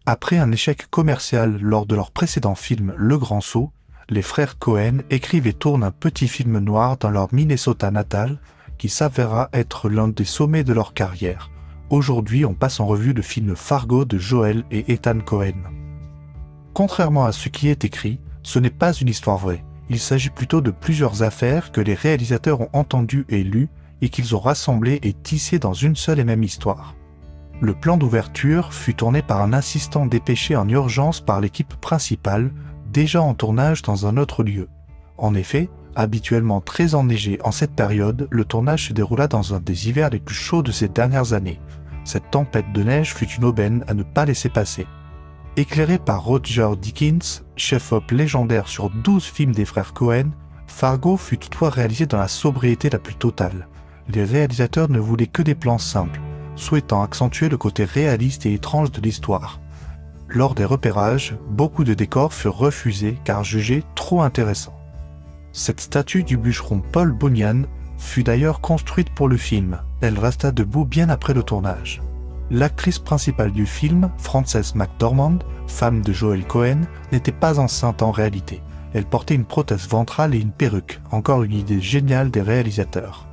Après un échec commercial lors de leur précédent film Le Grand Saut, les frères Coen écrivent et tournent un petit film noir dans leur Minnesota natal qui s'avéra être l'un des sommets de leur carrière. Aujourd'hui, on passe en revue le film Fargo de Joel et Ethan Coen. Contrairement à ce qui est écrit, ce n'est pas une histoire vraie. Il s'agit plutôt de plusieurs affaires que les réalisateurs ont entendues et lues et qu'ils ont rassemblées et tissées dans une seule et même histoire. Le plan d'ouverture fut tourné par un assistant dépêché en urgence par l'équipe principale, déjà en tournage dans un autre lieu. En effet, habituellement très enneigé en cette période, le tournage se déroula dans un des hivers les plus chauds de ces dernières années. Cette tempête de neige fut une aubaine à ne pas laisser passer. Éclairé par Roger Deakins, chef-op légendaire sur 12 films des frères Coen, Fargo fut toutefois réalisé dans la sobriété la plus totale. Les réalisateurs ne voulaient que des plans simples, souhaitant accentuer le côté réaliste et étrange de l'histoire. Lors des repérages, beaucoup de décors furent refusés car jugés trop intéressants. Cette statue du bûcheron Paul Bunyan fut d'ailleurs construite pour le film. Elle resta debout bien après le tournage. L'actrice principale du film, Frances McDormand, femme de Joel Coen, n'était pas enceinte en réalité. Elle portait une prothèse ventrale et une perruque, encore une idée géniale des réalisateurs.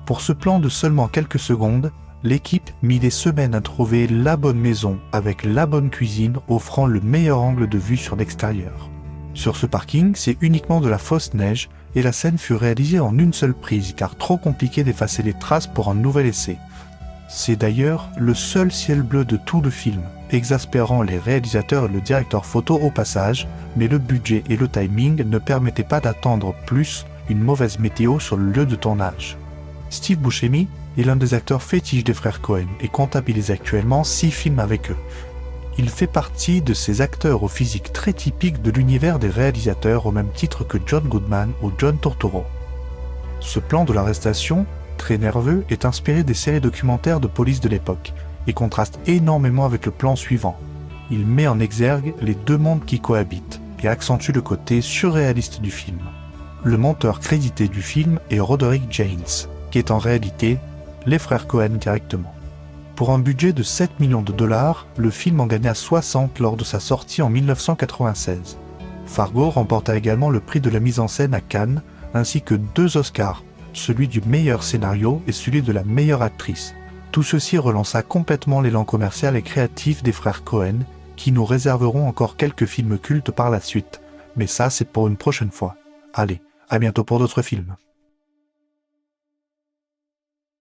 Pour ce plan de seulement quelques secondes, l'équipe mit des semaines à trouver la bonne maison avec la bonne cuisine offrant le meilleur angle de vue sur l'extérieur. Sur ce parking, c'est uniquement de la fausse neige et la scène fut réalisée en une seule prise car trop compliqué d'effacer les traces pour un nouvel essai. C'est d'ailleurs le seul ciel bleu de tout le film, exaspérant les réalisateurs et le directeur photo au passage, mais le budget et le timing ne permettaient pas d'attendre plus une mauvaise météo sur le lieu de tournage. Steve Buscemi est l'un des acteurs fétiches des frères Coen et comptabilise actuellement 6 films avec eux. Il fait partie de ces acteurs au physique très typique de l'univers des réalisateurs au même titre que John Goodman ou John Turturro. Ce plan de l'arrestation, très nerveux, est inspiré des séries documentaires de police de l'époque et contraste énormément avec le plan suivant. Il met en exergue les deux mondes qui cohabitent et accentue le côté surréaliste du film. Le monteur crédité du film est Roderick Janes, qui est en réalité les frères Coen directement. Pour un budget de 7 millions de dollars, le film en gagna 60 lors de sa sortie en 1996. Fargo remporta également le prix de la mise en scène à Cannes, ainsi que 2 Oscars, celui du meilleur scénario et celui de la meilleure actrice. Tout ceci relança complètement l'élan commercial et créatif des frères Coen, qui nous réserveront encore quelques films cultes par la suite. Mais ça, c'est pour une prochaine fois. Allez, à bientôt pour d'autres films.